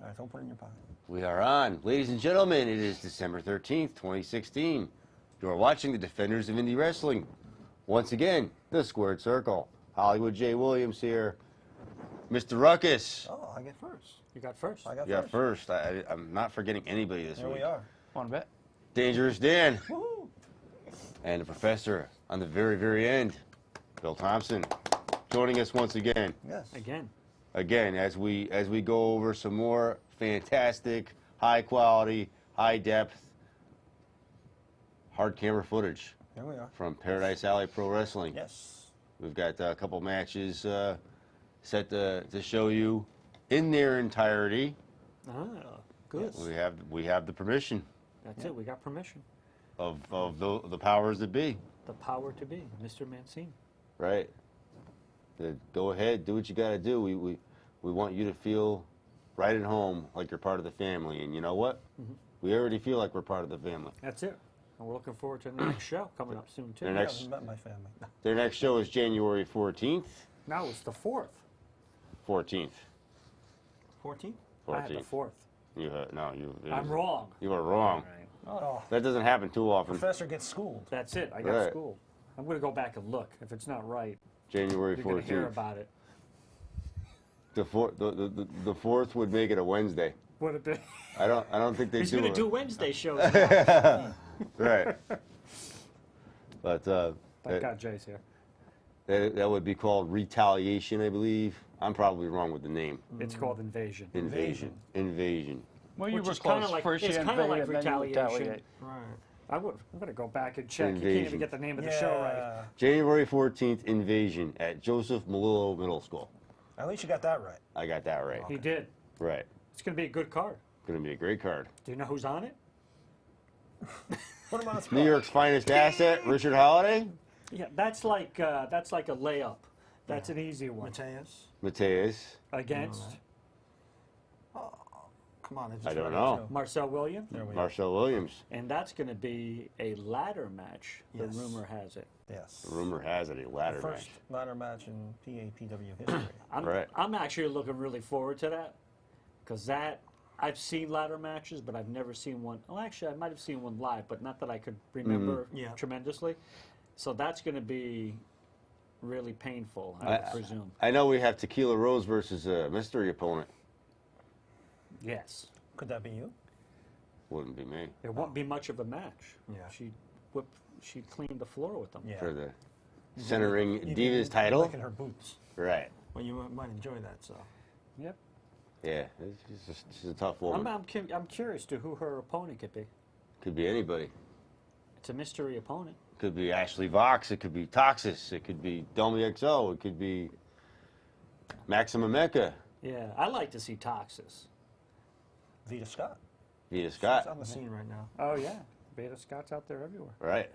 All right, don't put it in your pocket. We are on. Ladies and gentlemen, it is December 13th, 2016. You are watching the Defenders of Indie Wrestling. Once again, the Squared Circle. Hollywood J. Williams here. Mr. Ruckus. Oh, I get first. You got first. I got Yeah, first. first. I'm not forgetting anybody this Here week. we are. Want to bet? Dangerous Dan. Woohoo! And the professor on the very, very end, Bill Thompson, joining us once again. Yes. Again. As we go over some more fantastic, high quality, high depth, hard camera footage Here we are. from Paradise Alley Pro Wrestling. Yes. We've got a couple matches set to show you in their entirety. Ah, good. Yes. We have the permission That's it. We got permission. of the powers that be. The power to be, Mr. Mancini. Right. Go ahead, do what you got to do. We want you to feel right at home, like you're part of the family. And you know what? Mm-hmm. We already feel like we're part of the family. That's it. And we're looking forward to the next show coming up soon, too. The I next- haven't met my family. Their next show is January 14th. Now it's the 4th. 14th. 14? I had the 14th. 4th. I'm wrong. You are wrong. Oh, That doesn't happen too often. professor gets schooled. That's it. I got Right. school. I'm going to go back and look. If it's not right, January you're going to hear 14th. about it. The fourth would make it a Wednesday. Would it be? I don't think they He's do going to it. do Wednesday shows now. Right. But Thank God Jay's here. that would be called retaliation, I believe. I'm probably wrong with the name. It's called Invasion. Invasion. Well, you Which were is kinda close. like- First you it's kinda invade like and then you retaliation. retaliate. Right. I'm going to go back and check. You can't Invasion. even get the name of the show right. January 14th, Invasion at Joseph Malillo Middle School. At least you got that right. I got that right. He did. Right. It's going to be a good card. Going to be a great card. Do you know who's on it? Put him on the spot. New York's finest asset, Richard Holiday. Yeah, that's like a layup. That's an easy one. Mateus. Mateus. Against Come on. It's I just don't right know. too. Marcel Williams. There we go. Marcel Williams. And that's going to be a ladder match. Yes. The rumor has it. Yes. The rumor has it, a ladder The first match. ladder match in PAPW history. Right. I'm actually looking really forward to that because I've seen ladder matches, but I've never seen one. Oh, actually, I might have seen one live, but not that I could remember Yeah. tremendously. So that's going to be really painful, I would presume. I know we have Tequila Rose versus a mystery opponent. Yes. Could that be you? Wouldn't be me. It won't be much of a match. Yeah. She cleaned the floor with them. Yeah. For the centering You'd Divas be title. licking her boots. Right. Well, you might enjoy that. So. Yep. Yeah, she's a tough woman. I'm curious to who her opponent could be. Could be anybody. It's a mystery opponent. Could be Ashley Vox. It could be Toxis. It could be Domi XO. It could be Maxima Mecca. Yeah, I like to see Toxis. Vita Scott. Vita She's Scott. on the scene right now. Oh yeah, Beta Scott's out there everywhere. Right.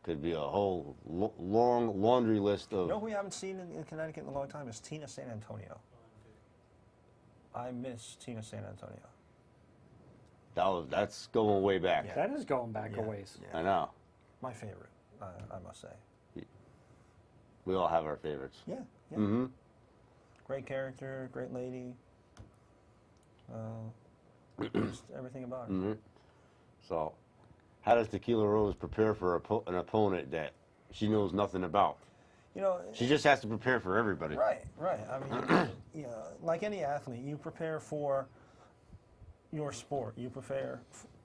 Could be a whole long laundry list of. You know who we haven't seen in Connecticut in a long time is Tina San Antonio. I miss Tina San Antonio. That's going way back. Yeah. That is going back a Yeah, ways. yeah. I know. My favorite, I must say. We all have our favorites. Yeah, yeah. Mm-hmm. Great character, great lady. Just everything about her. Mm-hmm. So, how does Tequila Rose prepare for an opponent that she knows nothing about? You know, She just has to prepare for everybody. right, right. I mean, you know, like any athlete, you prepare for your sport. You prepare,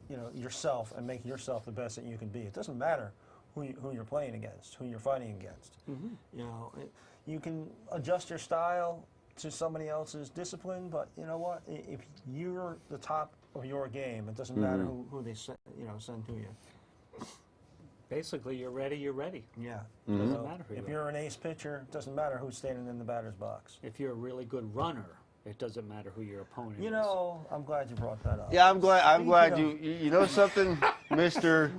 you know, yourself and make yourself the best that you can be. It doesn't matter who you're playing against, who you're fighting against. Mm-hmm. You know, you can adjust your style to somebody else's discipline, but you know what? If you're the top of your game, it doesn't matter who they send to you. Basically, you're ready. You're ready. Yeah. Doesn't So matter who if you you're an ace pitcher, it doesn't matter who's standing in the batter's box. If you're a really good runner, it doesn't matter who your opponent You is. know, I'm glad you brought that up. Yeah, I'm glad Speaking you know something, Mister.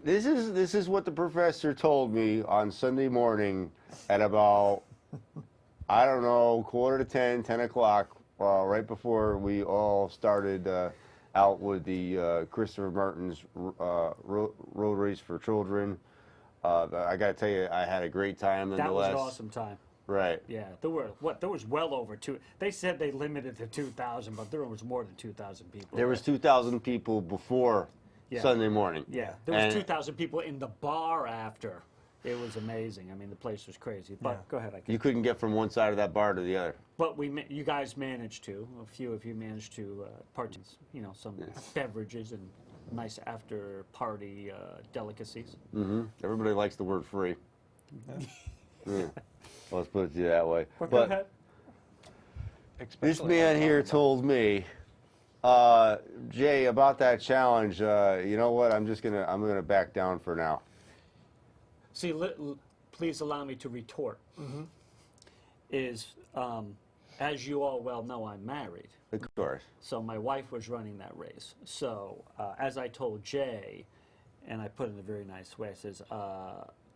This is what the professor told me on Sunday morning at about I don't know, quarter to 10, 10 o'clock, right before we all started out with the Christopher Martin's road race for children. I got to tell you, I had a great time That nonetheless. was an awesome time. Right. Yeah, there was well over two. They said they limited to 2,000, but there was more than 2,000 people. There was 2,000 people before Yeah. Sunday morning. Yeah, there was And 2,000 people in the bar after. It was amazing. I mean, the place was crazy. But Yeah. go ahead. You couldn't get from one side of that bar to the other. But you guys managed to. A few of you managed to partake, some beverages and nice after party delicacies. Everybody likes the word free. Yeah. Well, let's put it to you that way. But go ahead. This Especially man on here volleyball. told me, Jay, about that challenge. You know what? I'm gonna back down for now. See, please allow me to retort. As you all well know, I'm married. Of course. So my wife was running that race. So as I told Jay, and I put it in a very nice way, I says,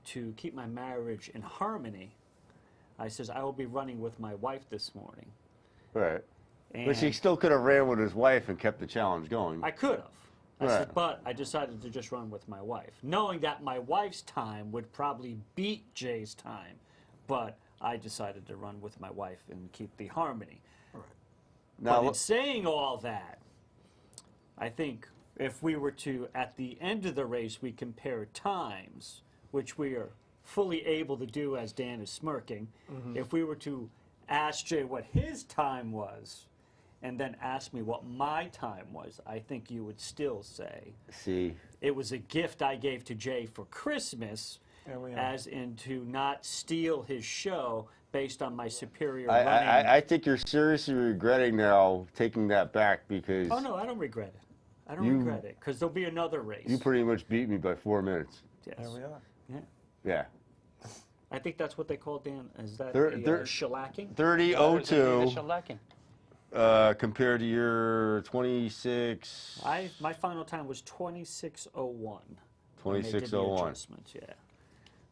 to keep my marriage in harmony, I says, I will be running with my wife this morning. Right. And But he still could have ran with his wife and kept the challenge going. I could have. I Right. said, but I decided to just run with my wife, knowing that my wife's time would probably beat Jay's time. But I decided to run with my wife and keep the harmony. Now, But in saying all that, I think if we were to, at the end of the race, we compare times, which we are fully able to do as Dan is smirking, if we were to ask Jay what his time was, and then ask me what my time was, I think you would still say see, it was a gift I gave to Jay for Christmas, There we are. as in to not steal his show based on my superior I, running. I think you're seriously regretting now taking that back because Oh no, I don't regret it. I don't You- regret it because there'll be another race. you pretty much beat me by 4 minutes. Yes. There we are. Yeah. Yeah. I think that's what they call Dan. Is that There- a, there- shellacking? 30:02 Shellacking. compared to your 26. My final time was 26:01. when they did the 26:01. adjustments, yeah.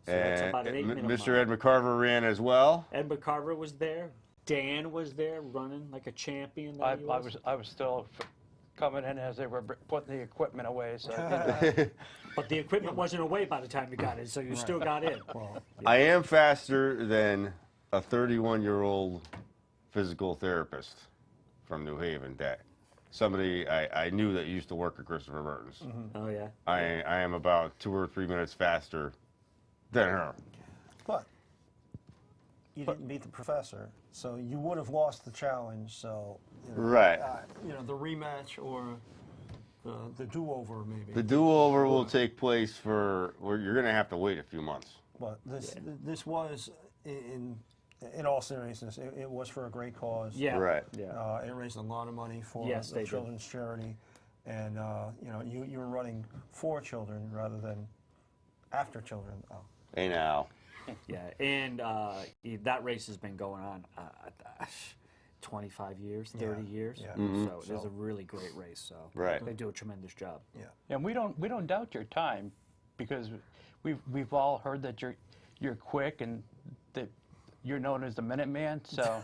So that's And about an 8-minute Mr. mark. Ed McCarver ran as well. Ed McCarver was there. Dan was there, running like a champion. That he I was still coming in as they were putting the equipment away. So But the equipment wasn't away by the time you got in, so you still got in. Well, I am faster than a 31-year-old physical therapist from New Haven that somebody I knew that used to work at Christopher Mertens. Oh yeah. I am about 2 or 3 minutes faster than her. but you didn't beat the professor, so you would have lost the challenge. So Right. the rematch or the do-over maybe. The do-over will take place where you're going to have to wait a few months. But this was in all seriousness, it was for a great cause. Yeah. Right. Yeah. It raised a lot of money for Yes, the they did. children's charity, and you were running for children rather than after children. Oh. Hey now. Yeah, and that race has been going on 25 years, 30 years. yeah. So it is a really great race. So Right. they do a tremendous job. Yeah. and we don't doubt your time because we've all heard that you're quick and that you're known as the Minuteman. So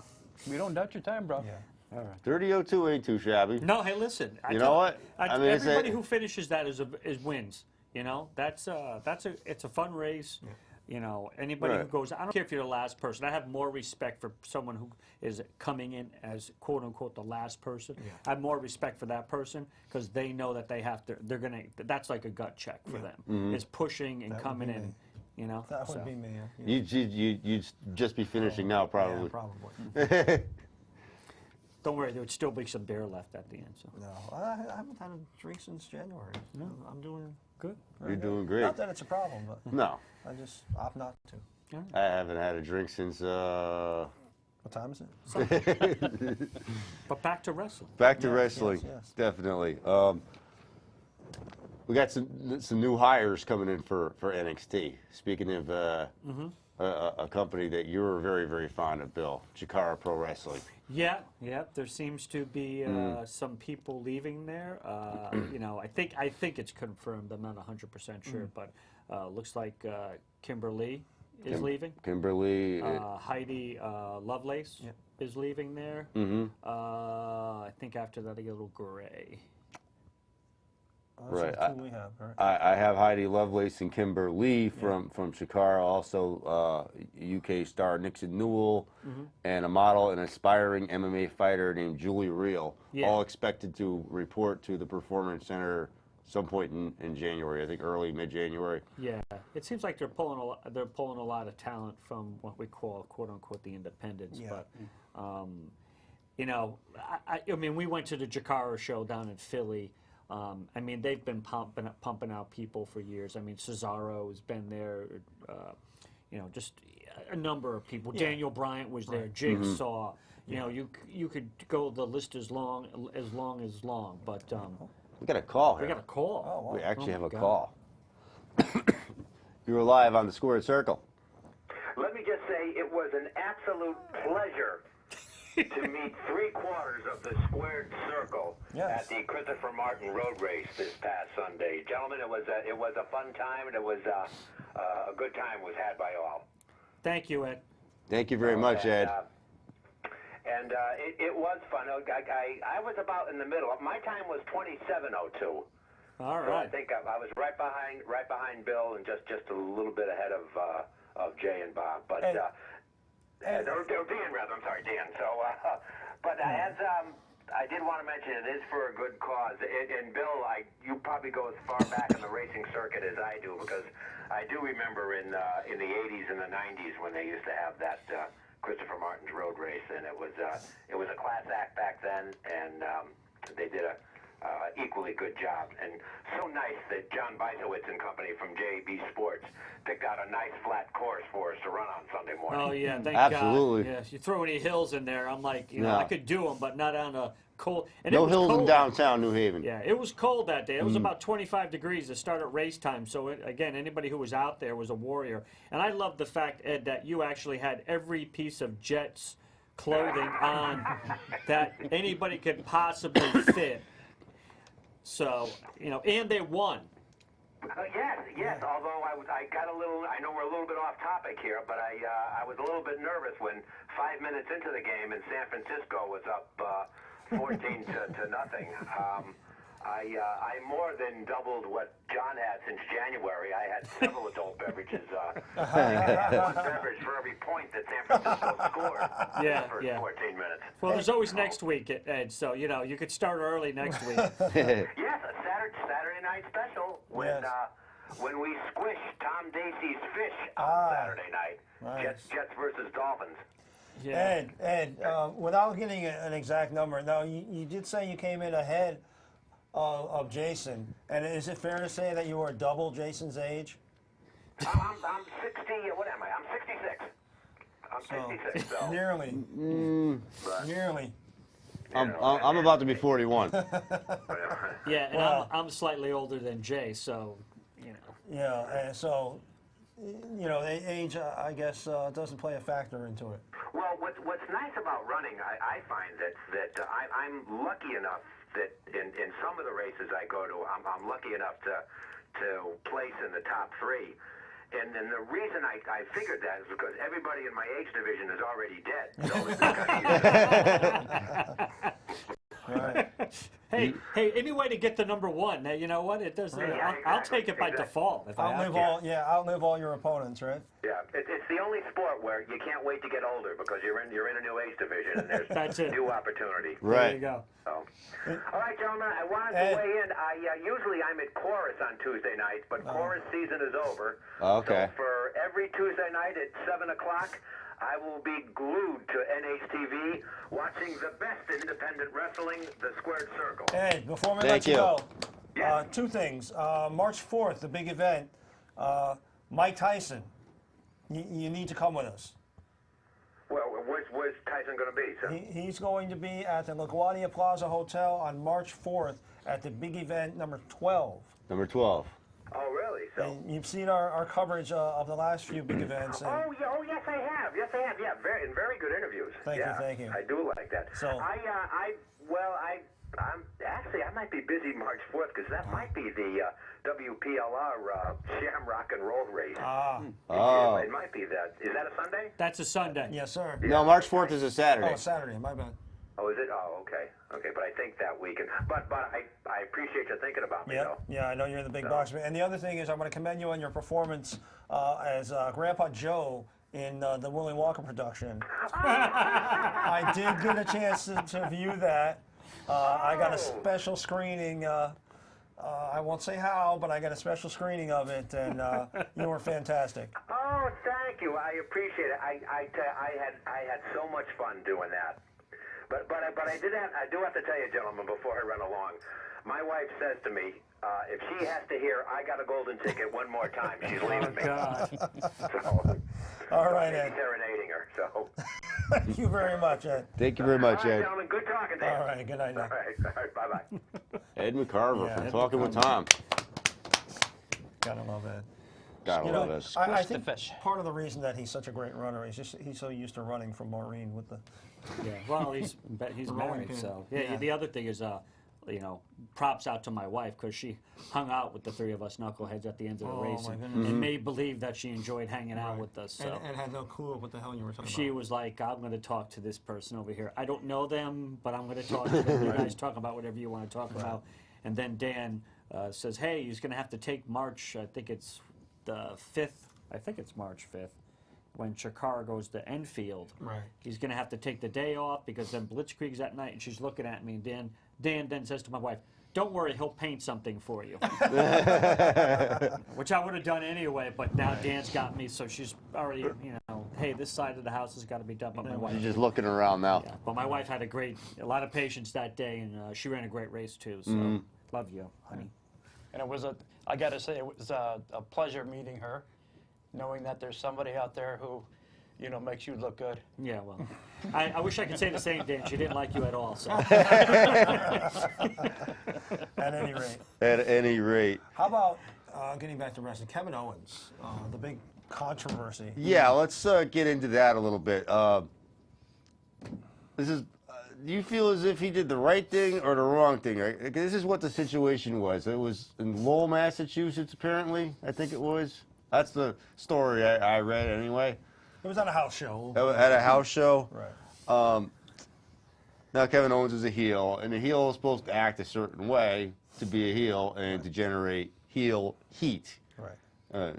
we don't doubt your time, bro. Yeah. All right. 30:02 ain't too shabby. No, hey, listen. You know what? I mean, it's a- everybody who finishes that is wins. You know, it's a fun race. You know, anybody who Right. goes, I don't care if you're the last person. I have more respect for someone who is coming in as quote unquote the last person. I have more respect for that person because they know that they have to. They're gonna. That's like a gut check for them. Mm-hmm. Is pushing and That would coming be in. me. You know, That would so. be me. Yeah. You'd just be finishing now, probably. Yeah, probably. Don't worry, there would still be some beer left at the end. So No, I haven't had a drink since January. No. I'm doing good. very You're good. doing great. Not that it's a problem, but No, I just opt not to. I haven't had a drink since. What time is it? But back to wrestling. Back to Yes, wrestling, yes. definitely. We got some new hires coming in for NXT. Speaking of a company that you're very, very fond of, Bill, Chikara Pro Wrestling. Yeah, yeah. There seems to be Mm. some people leaving there. You know, I think it's confirmed. I'm not 100% sure, but looks like Kimberly is leaving. Kimberly. Heidi Lovelace Yeah. is leaving there. Mhm. I think after that I get a little gray. Those are Right, the two we have, right? I have Heidi Lovelace and Kimber Lee from Shikara, also UK star Nixon Newell, and a model and aspiring MMA fighter named Julie Reel, Yeah. all expected to report to the Performance Center some point in January, I think early, mid-January. Yeah, it seems like they're pulling a lot of talent from what we call "quote unquote" the independents. Yeah. But you know, I mean, we went to the Jakara show down in Philly. I mean, they've been pumping out people for years. I mean, Cesaro has been there. You know, just a number of people. Yeah. Daniel Bryant was there. Jigsaw. You know, you could go the list as long. But We got a call here. we got a call. Oh, wow. We actually have my a God. call. You're live on the Squared Circle. Let me just say it was an absolute pleasure to meet 3/4 of the Squared Circle Yes. at the Christopher Martin Road Race this past Sunday. Gentlemen, it was a fun time, and it was a good time was had by all. Thank you, Ed. Thank you very much, Ed. And it was fun. I was about in the middle. My time was 27:02. All So I right. think I was right behind Bill, and just a little bit ahead of Jay and Bob. But or Dan rather. I'm sorry, Dan. So, but as I did want to mention, it is for a good cause. And Bill, you probably go as far back in the racing circuit as I do, because I do remember in the 80s and the 90s when they used to have that Christopher Martin's Road Race, and it was a class act back then, and they did a equally good job. And so nice that John Beisowitz and company from JAB Sports picked out a nice flat course for us to run on Sunday morning. Oh yeah, thank Absolutely. God. Yeah, you throw any hills in there, I'm like, you know, No. I could do them, but not on a cold. And it No was hills in cold. downtown New Haven. Yeah, it was cold that day. It was about 25 degrees to start at race time. So again, anybody who was out there was a warrior. And I love the fact, Ed, that you actually had every piece of Jets clothing on that anybody could possibly fit. So, you know, and they won. Yes. Although I got a little. I know we're a little bit off topic here, but I was a little bit nervous when 5 minutes into the game and San Francisco was up 14 to nothing. I more than doubled what John had since January. I had several adult beverages. I had one beverage for every point that San Francisco scored in the first 14 minutes. Well, there's always next week, Ed. So, you know, you could start early next week. Yes, a Saturday night special when Yes. when we squished Tom Dacey's fish on Saturday night. Nice. Jets versus Dolphins. Yeah. Ed, without getting an exact number, now you did say you came in ahead of Jason, and is it fair to say that you were double Jason's age? I'm 60. What am I? I'm 66. I'm 66. So Nearly. Nearly. I'm about to be 41. Yeah, and Well- I'm slightly older than Jay, so, you know. Yeah, and so, you know, age, I guess, doesn't play a factor into it. Well, what's nice about running, I find that I'm lucky enough that in some of the races I go to, I'm lucky enough to place in the top 3. And then the reason I figured that is because everybody in my age division is already dead. So Right. Hey, any way to get the number 1? Now, you know what? It does. I'll take it by default if I have to. Outlive all your opponents, right? yeah, it's the only sport where you can't wait to get older because you're in a new age division and there's That's it. new opportunity. There Right. you go. So, all right, gentlemen, I wanted Ed. to weigh in. Usually I'm at Chorus on Tuesday nights, but Chorus season is over. Okay. So for every Tuesday night at 7 o'clock, I will be glued to NHTV watching the best in independent wrestling, the Squared Circle. Ed, before we Thank let you you. go, Yeah. 2 things. March 4th, the big event, Mike Tyson, you need to come with us. Well, where's Tyson going to be? So? He's going to be at the LaGuardia Plaza Hotel on March 4th at the big event number 12. Number 12. Oh, really? So. And you've seen our coverage of the last few big events. And Oh, yeah, oh, yes, I have. Yes, I have. Yeah, very good interviews. Thank you, yeah, thank you. I do like that. So- I'm actually, I might be busy March 4th because that might be the WPLR Shamrock and Roll race. Oh. It might be that. Is that a Sunday? That's a Sunday. yes, sir. No, March 4th is a Saturday. Oh, Saturday. My bad. Oh, is it? Oh, okay. Okay, but I think that weekend. But I appreciate you thinking about me, Yeah, though. yeah, I know you're in the big box. And the other thing is, I want to commend you on your performance as Grandpa Joe in the Willie Walker production. I did get a chance to view that. I got a special screening. I won't say how, but I got a special screening of it, and you were fantastic. Oh, thank you. I appreciate it. I had so much fun doing that. But I do have to tell you, gentlemen, before I run along, my wife says to me, if she has to hear "I got a golden ticket" one more time, she's leaving me. God. So, All right, maybe Ed. serenading her. So, Thank you very much, Ed. Thank you very much, all right, Ed. gentlemen, good talking to you. All right, good night now. All right, bye bye. Ed McCarver Yeah, from Ed Talking with Tom. Gotta love Ed. Gotta You love know, it. I Squish the think fish. part of the reason that he's such a great runner is just he's so used to running from Maureen with the. Yeah. Well, he's Rolling married, pin. so Yeah. The other thing is, props out to my wife because she hung out with the three of us knuckleheads at the end of the Oh, race my and, goodness. and made believe that she enjoyed hanging out with us. So. And had no clue what the hell you were talking She about. was like, I'm going to talk to this person over here. I don't know them, but I'm going to talk to them. You guys talk about whatever you want to talk about. And then Dan says, hey, he's going to have to take March, I think it's the 5th. I think it's March 5th, when Chikara goes to Enfield. Right. He's going to have to take the day off because then Blitzkrieg's at night. And she's looking at me. And Dan then says to my wife, don't worry, he'll paint something for you. Which I would have done anyway, but now Dan's got me, so she's already, hey, this side of the house has got to be done by my wife. She's just looking around now. Yeah, but my wife had a lot of patience that day, and she ran a great race too. So love you, honey. And I got to say, it was a pleasure meeting her, knowing that there's somebody out there who, makes you look good. Yeah, well, I wish I could say the same, Dan. She didn't like you at all. So At any rate. At any rate. How about getting back to wrestling? Kevin Owens, the big controversy. Yeah, let's get into that a little bit. This is. Do you feel as if he did the right thing or the wrong thing? Right? This is what the situation was. It was in Lowell, Massachusetts, apparently. I think it was. That's the story I read anyway. It was at a house show. At a house show. Right. Now Kevin Owens is a heel, and the heel is supposed to act a certain way to be a heel and to generate heel heat. Right.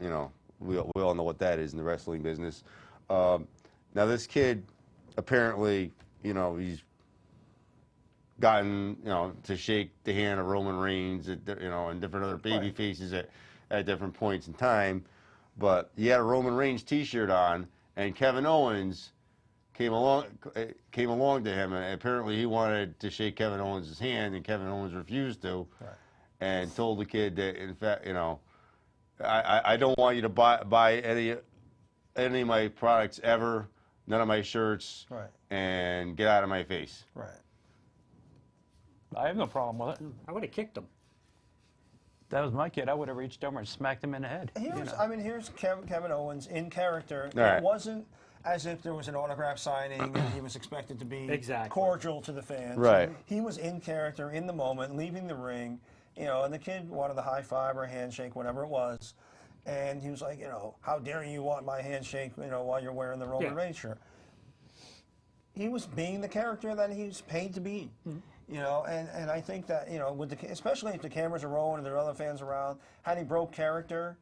We all know what that is in the wrestling business. Now this kid, apparently, he's gotten, to shake the hand of Roman Reigns, and different other baby faces at different points in time. But he had a Roman Reigns T-shirt on, and Kevin Owens came along to him, and apparently he wanted to shake Kevin Owens' hand, and Kevin Owens refused to, Right. and told the kid that, in fact, I don't want you to buy any of my products ever, none of my shirts, Right. and get out of my face. Right. I have no problem with it. I would have kicked him. If that was my kid, I would have reached over and smacked him in the head. Here's Kevin Owens in character. All right. It wasn't as if there was an autograph signing and he was expected to be Exactly. cordial to the fans. Right. He was in character in the moment, leaving the ring, and the kid wanted the high five or handshake, whatever it was. And he was like, how dare you want my handshake, while you're wearing the Roman Yeah. Reigns shirt. He was being the character that he's paid to be. And I think that, especially if the cameras are rolling and there are other fans around, had he broke character,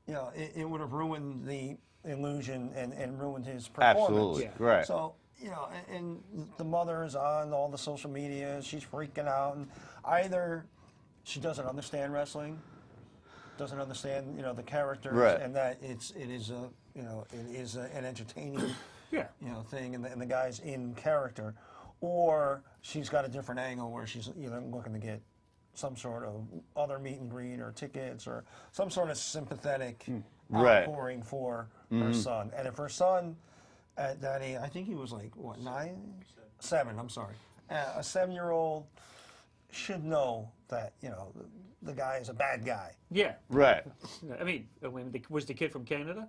it would have ruined the illusion and ruined his performance. Absolutely. Yeah. Right. So, and the mother is on all the social media, she's freaking out, and either she doesn't understand wrestling, doesn't understand, the characters, Right. and that it is an entertaining Yeah. thing, and the guy's in character, or she's got a different angle where she's looking to get some sort of other meet and greet or tickets or some sort of sympathetic Right. outpouring for her son. And if her son at that age, I think he was like what 7. I'm sorry, a 7-year-old. should know that the guy is a bad guy. Yeah. Right. I mean, was the kid from Canada?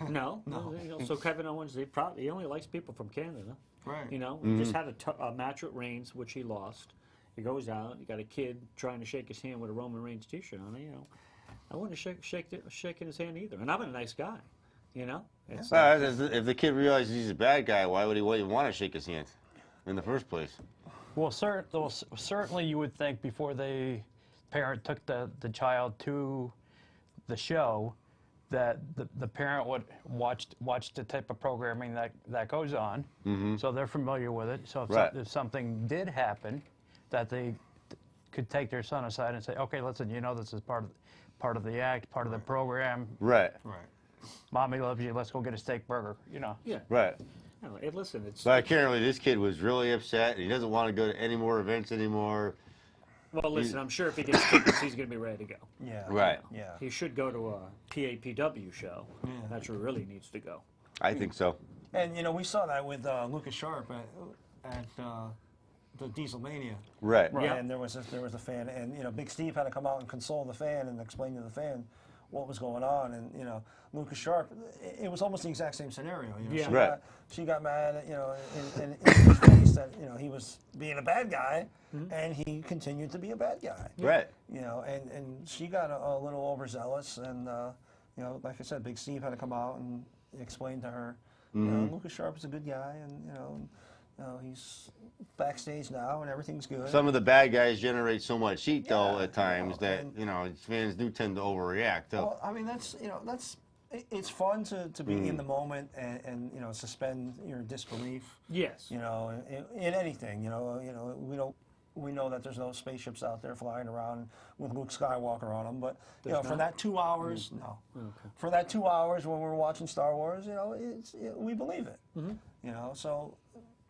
No. No. So Kevin Owens, he only likes people from Canada. Right. He just had a match at Reigns, which he lost. He goes out. You got a kid trying to shake his hand with a Roman Reigns T-shirt on it. I wouldn't have shaking his hand either. And I'm a nice guy. It's, If the kid realizes he's a bad guy, why would he even want to shake his hand in the first place? Well, certainly you would think before the parent took the child to the show that the parent would watch the type of programming that goes on, so they're familiar with it. So if something did happen, that they could take their son aside and say, okay, listen, this is part of the act, part of the program. Right. Right. Mommy loves you. Let's go get a steak burger. yeah. Right. No, hey, listen, it's But apparently this kid was really upset, and he doesn't want to go to any more events anymore. well. Listen, I'm sure if he gets tickets, he's going to be ready to go. Yeah. Right. Yeah. He should go to a PAPW show. That's where he really needs to go. I think so. And we saw that with Lucas Sharp at the Dieselmania. Right. Yeah. And there was a fan, and Big Steve had to come out and console the fan and explain to the fan what was going on, and Lucas Sharp, it was almost the exact same scenario. Yeah. Right. She got mad at in his face that he was being a bad guy, and he continued to be a bad guy. Right. And she got a little overzealous, and like I said, Big Steve had to come out and explain to her, Lucas Sharp is a good guy, and he's backstage now, and everything's good. Some of the bad guys generate so much heat, though, Yeah, at times that and- fans do tend to overreact. Too. Well, I mean, it's fun to be in the moment and suspend your disbelief. Yes. In anything. We know that there's no spaceships out there flying around with Luke Skywalker on them, but for not? that 2 hours, no. For that 2 hours when we're watching Star Wars, we believe it. So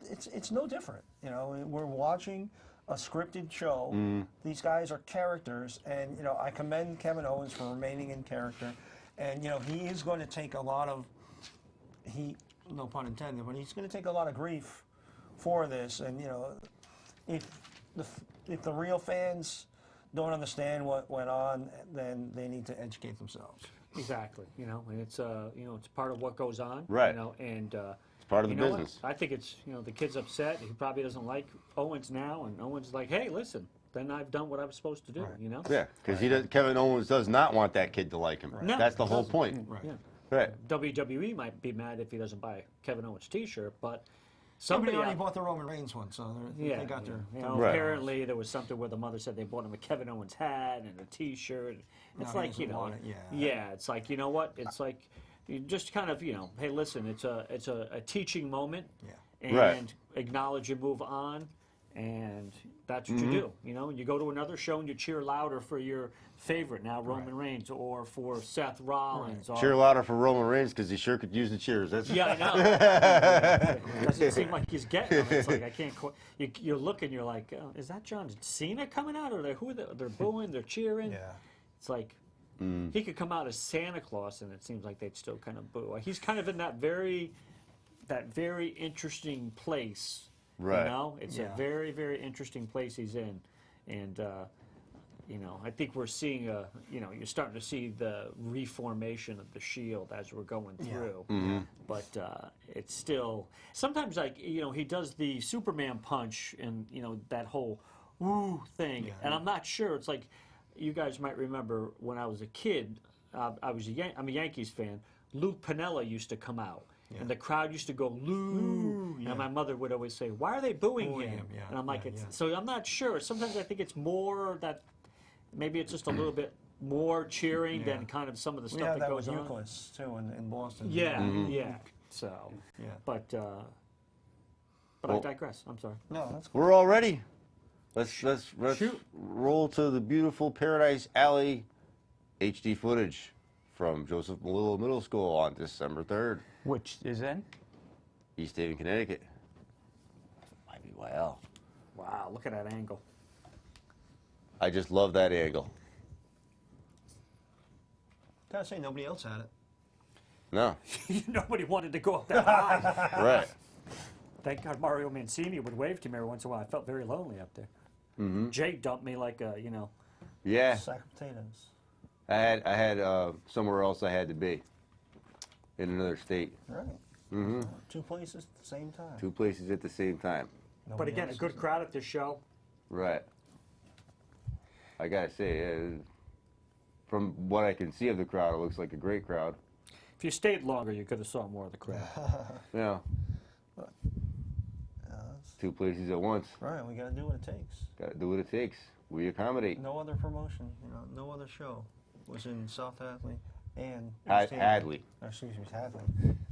it's no different. We're watching a scripted show. These guys are characters, and I commend Kevin Owens for remaining in character. And he is going to take a lot of no pun intended, but he's going to take a lot of grief for this. And if the real fans don't understand what went on, then they need to educate themselves. Exactly. And it's it's part of what goes on. Right. And It's part of the you know what? business. I think it's the kid's upset. He probably doesn't like Owens now, and Owens is like, hey, listen, then I've done what I was supposed to do. Yeah, because Kevin Owens does not want that kid to like him. No, That's the he whole doesn't. point. Right. Yeah. Right. WWE might be mad if he doesn't buy a Kevin Owens T-shirt, but Somebody somebody already out- bought the Roman Reigns one, so they got their. Right. Apparently, there was something where the mother said they bought him a Kevin Owens hat and a T-shirt. It's he like doesn't want it, yeah. yeah. It's like what? It's like you just kind of hey, listen, it's a teaching moment, Yeah. and Right. acknowledge and move on, and that's what you do. You go to another show and you cheer louder for your favorite now, Roman Reigns, or for Seth Rollins. Or, Cheer louder for Roman Reigns because he sure could use the cheers. That's Yeah, I know. It doesn't seem like he's getting them. It's like I can't. You're looking. You're like, oh, is that John Cena coming out, or they're booing, they're cheering? Yeah. It's like he could come out as Santa Claus, and it seems like they'd still kind of boo. He's kind of in that very interesting place. Right. It's Yeah. a very, very interesting place he's in, and. I think we're seeing you're starting to see the reformation of the Shield as we're going through. But it's still sometimes he does the Superman punch and that whole woo thing, and I'm not sure. It's like you guys might remember when I was a kid. I'm a Yankees fan. Lou Piniella used to come out. And the crowd used to go, Lou. yeah. And my mother would always say, why are they booing him? yeah, And I'm like, yeah. so I'm not sure. Sometimes I think it's more that maybe it's just a little bit more cheering than kind of some of the We stuff had that goes with on. Euclid too in Boston. Yeah, yeah. So, Yeah. but I Well- digress. I'm sorry. No, that's cool. We're all ready. Let's Shoot. roll to the beautiful Paradise Alley HD footage from Joseph Malillo Middle School on December 3rd, Which is in? East Haven, Connecticut. IBYL. Wow, look at that angle. I just love that angle. Gotta say, nobody else had it. No, Nobody wanted to go up that high. right. Thank God Mario Mancini would wave to me every once in a while. I felt very lonely up there. Jay dumped me like a, you know. Yeah, Sack of potatoes. I had somewhere else I had to be, in another state. Right. Mm-hmm. Two places at the same time. Two places at the same time. But Nobody again, a else good is- crowd at this show. Right. I gotta say, from what I can see of the crowd, it looks like a great crowd. If you stayed longer, you could have saw more of the crowd. Yeah, that's- two places at once. right. We got to do what it takes. Gotta do what it takes. We accommodate. No other promotion. No other show was in South Hadley and East Hampton. Hadley. Excuse me, Hadley.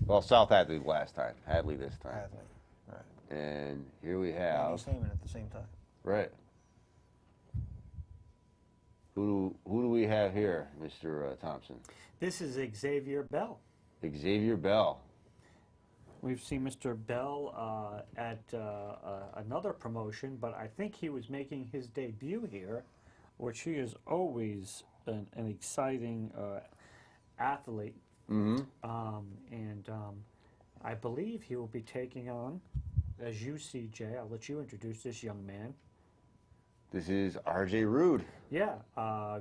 Well, South Hadley last time. Hadley this time. Hadley. Right. And here we And have. East Hampton at the same time. Right. Who do we have here, Mr. Thompson? This is Xavier Bell. Xavier Bell. We've seen Mr. Bell at another promotion, but I think he was making his debut here, which he is always an exciting athlete. Mm-hmm. And I believe he will be taking on, as you see, Jay, I'll let you introduce this young man. This is R.J. Rude. Yeah,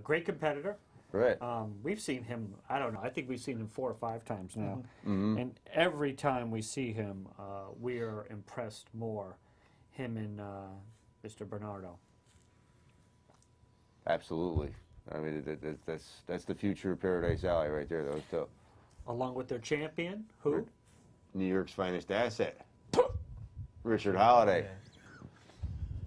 great competitor. Right. We've seen him, I don't know, I think we've seen him 4 or 5 times now. Mm-hmm. And every time we see him, we are impressed more, him and Mr. Bernardo. Absolutely. I mean, that's the future of Paradise Alley right there, those two. Along with their champion, who? New York's finest asset, Richard Holiday,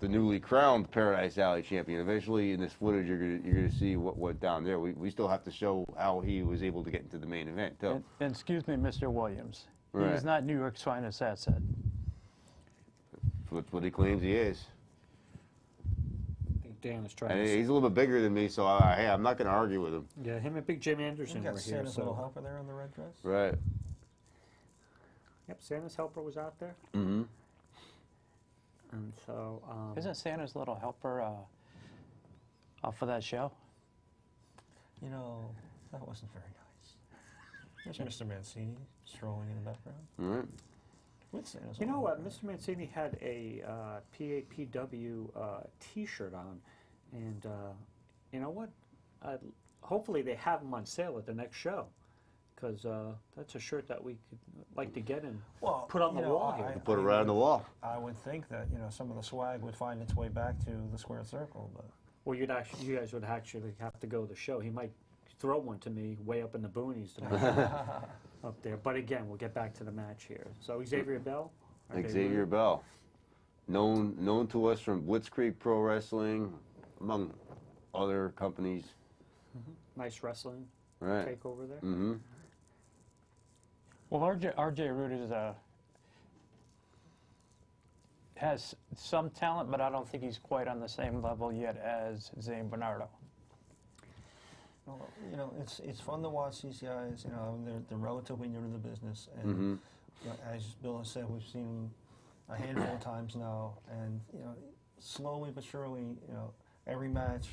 the newly crowned Paradise Alley champion. Eventually, in this footage, you're gonna see what went down there. We still have to show how he was able to get into the main event, too. And excuse me, Mr. Williams. He Right. is not New York's finest asset. That's what he claims he is. I think Dan is trying And to. he's a little bit bigger than me, so hey, I'm not gonna argue with him. Yeah, him and Big Jim You Anderson got were here. Santa's little So. helper there in the red dress. Right. Yep, Santa's helper was out there. Mm-hmm. And so. Isn't Santa's little helper up for that show? You know, that wasn't very nice. There's Mr. Mancini strolling in the background. All right. With Santa's You know little what? helper. Mr. Mancini had a PAPW T-shirt on, and you know what? Hopefully they have them on sale at the next show, because that's a shirt that we could like to get and Well, put on you the know, wall here. Put it right on the wall. I would think that some of the swag would find its way back to the squared circle, but Well, you guys would actually have to go to the show. He might throw one to me way up in the boonies up there. But again, we'll get back to the match here. So Xavier Bell. Xavier Bell, known to us from Blitzkrieg Pro Wrestling, among other companies. Nice wrestling Right. takeover there. Mm-hmm. Well, RJ Root is has some talent, but I don't think he's quite on the same level yet as Zane Bernardo. well, it's fun to watch these guys. They're relatively new to the business, and Mm-hmm. as Bill has said, we've seen them a handful of times now, and slowly but surely, every match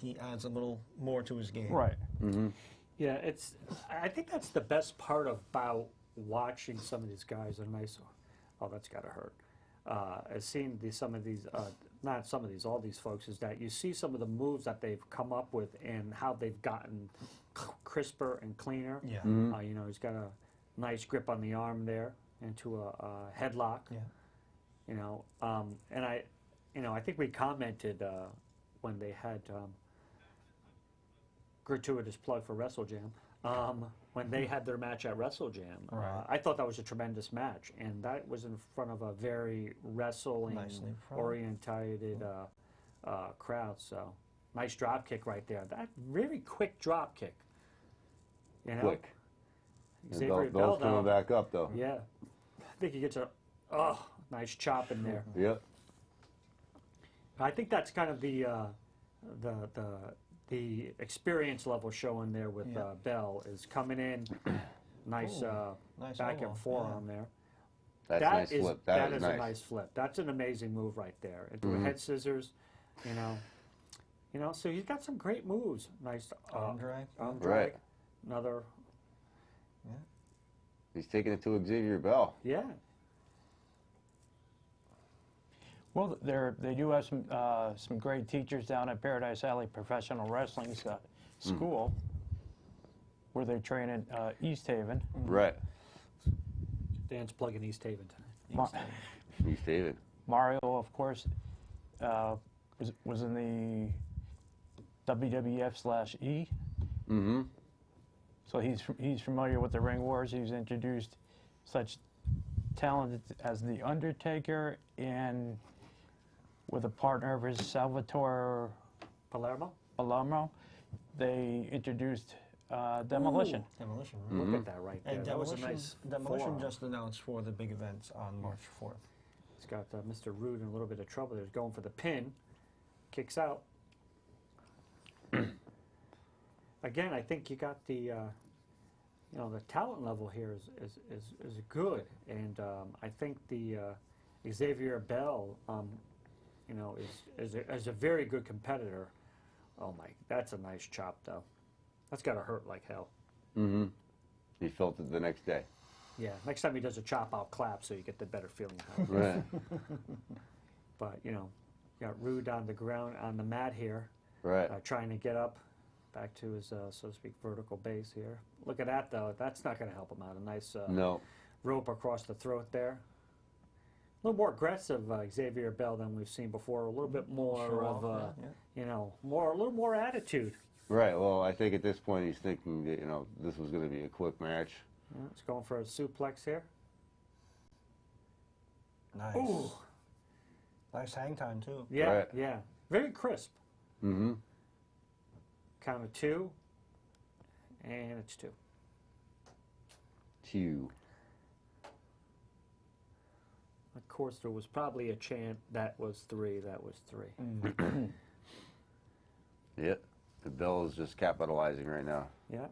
he adds a little more to his game. Right. Mm-hmm. Yeah, I think that's the best part about watching some of these guys. Are nice. Oh, that's gotta hurt. Seeing all these folks, is that you see some of the moves that they've come up with and how they've gotten crisper and cleaner. Yeah. Mm-hmm. He's got a nice grip on the arm there into a headlock. Yeah. And I think we commented when they had gratuitous plug for WrestleJam. When they had their match at WrestleJam, Right. I thought that was a tremendous match, and that was in front of a very wrestling Nicely front. orientated crowd. So nice drop kick right there. That really quick drop kick. Quick. Xavier Bell's Bell, coming though, back up, though. yeah, I think he gets a nice chop in there. Yep. I think that's kind of the experience level showing there with Yeah. Bell is coming in, nice Ooh, nice back elbow, and forearm there. That's That a nice is flip. that is is nice. a nice flip. That's an amazing move right there. Into Mhm. a head scissors, So he's got some great moves. Nice Arm drag. arm drag. Right. Another, He's taking it to Xavier Bell. yeah. Well, they do have some great teachers down at Paradise Alley Professional Wrestling School, where they train in East Haven. Right. Dan's plugging East Haven tonight. East Haven. Mario, of course, was in the WWF/E. Mm-hmm. So he's familiar with the Ring Wars. He's introduced such talent as The Undertaker, and with a partner of his, Salvatore Palermo? Palomro, they introduced Demolition. Demolition. Look at that right there. And That was a Demolition, nice Demolition forearm. just announced for the big events on March 4th. He's got Mr. Rude in a little bit of trouble. He's going for the pin. Kicks out. Again, I think you got the, the talent level here is good, and I think the Xavier Bell, is a very good competitor. Oh my, that's a nice chop though. That's got to hurt like hell. Mm-hmm. He felt it the next day. Yeah, next time he does a chop, I'll clap so you get the better feeling. Right. But you got Rude on the ground on the mat here, Right. trying to get up back to his so to speak vertical base here. Look at that though. That's not going to help him out. A nice No. rope across the throat there. A little more aggressive Xavier Bell than we've seen before. A little bit more Show of off, yeah. a little more attitude. Right. Well, I think at this point he's thinking that this was going to be a quick match. Yeah, it's going for a suplex here. Nice. Ooh. Nice hang time, too. Yeah, Right. yeah. Very crisp. Mm-hmm. Count of 2. And it's 2. 2. Of course, there was probably a chant that was 3, that was 3. Yep. The Bell is just capitalizing right now. Yeah.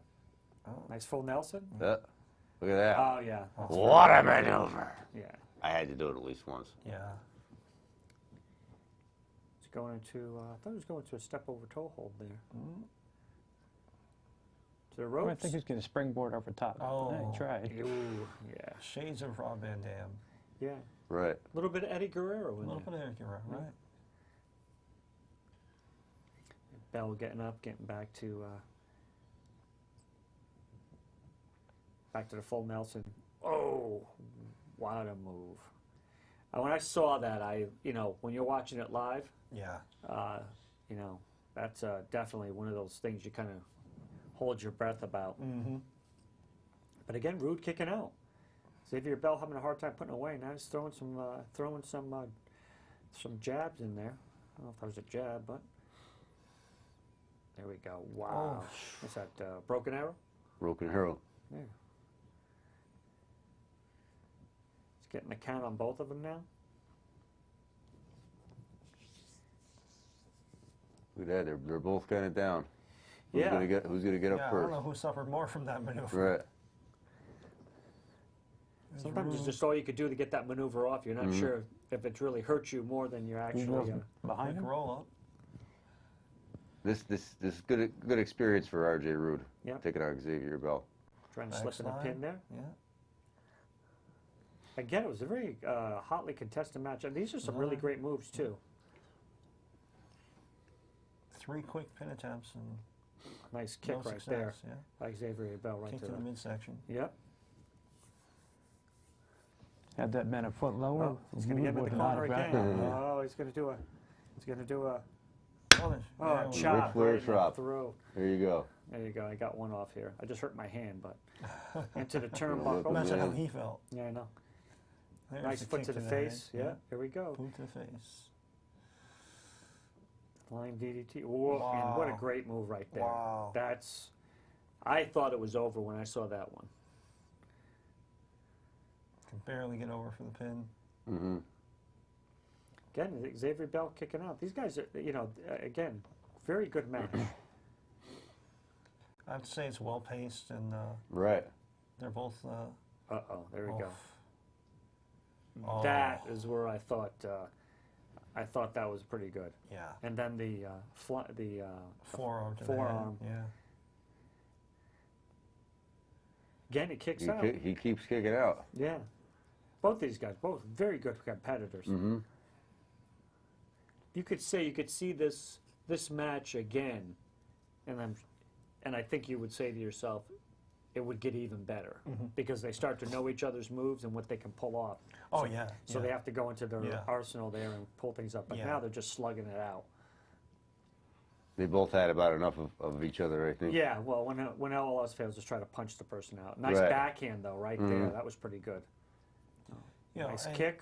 Oh. Nice full Nelson. Look at that. Oh, yeah. What a maneuver. Yeah. I had to do it at least once. Yeah. It's going into, I thought it was going to a step over toe hold there. To the I ropes. think he's going to springboard over top. Oh. He tried. Ooh, yeah. Shades of Rob Van Dam. Yeah. Right. A little bit of Eddie Guerrero A in little there. bit of Acura, right? Bell getting up, getting back to the full Nelson. Oh, what a move! When I saw that, when you're watching it live, Yeah. that's definitely one of those things you kind of hold your breath about. Mm-hmm. But again, Rude kicking out. Xavier Bell having a hard time putting away. Now he's throwing some jabs in there. I don't know if that was a jab, but there we go. Wow. What's that? Broken arrow? Broken Arrow. Yeah. He's getting the count on both of them now. Look at that. They're both kind of down. Yeah. Who's gonna get Yeah, up I don't first? know who suffered more from that maneuver. Right. Sometimes it's just all you could do to get that maneuver off. You're not sure if it's really hurt you more than you're actually. Behind Quick him. roll up. This is good experience for R.J. Rude. Yep. Taking on Xavier Bell. Trying to slip in a Backslide. pin there. Yeah. Again, it was a very hotly contested match. And these are some really great moves, too. 3 quick pin attempts and Nice kick no right success. there Yeah. by Xavier Bell right Kick to to the the. midsection. Yep. Had that been a foot lower, Oh, he's going to get him in would the not corner have again. gotten it. Oh, he's going to do a Punish. oh, There we go. chop Ric Flair right in the drop. throat. There you go. There you go. I got one off here. I just hurt my hand, but into the Look turnbuckle. Imagine how man. he felt. Yeah, I know. There's Nice the foot kick to the head. face. Yeah, here we go. Boot to the face. Flying DDT. Whoa, and what a Wow. great move right there. Wow. I thought it was over when I saw that one. Can barely get over for the pin. Mm-hmm. Again, Xavier Bell kicking out. These guys are, again, very good match. I have to say it's well paced and Right. they're both. Uh-oh, there we go. Oh. That is where I thought that was pretty good. Yeah. And then the Forearm to Forearm. the head. Yeah. again, he kicks out. He keeps kicking out. Yeah. Both these guys, both very good competitors. Mm-hmm. you could see this match again, and I think you would say to yourself, it would get even better because they start to know each other's moves and what they can pull off. Oh, yeah. So yeah. they have to go into their Yeah. arsenal there and pull things up. But Yeah. now they're just slugging it out. They both had about enough of each other, I think. Yeah, well, when all else fails, just try to punch the person out. Nice Right. backhand, though, right there. That was pretty good. You know, Nice and kick.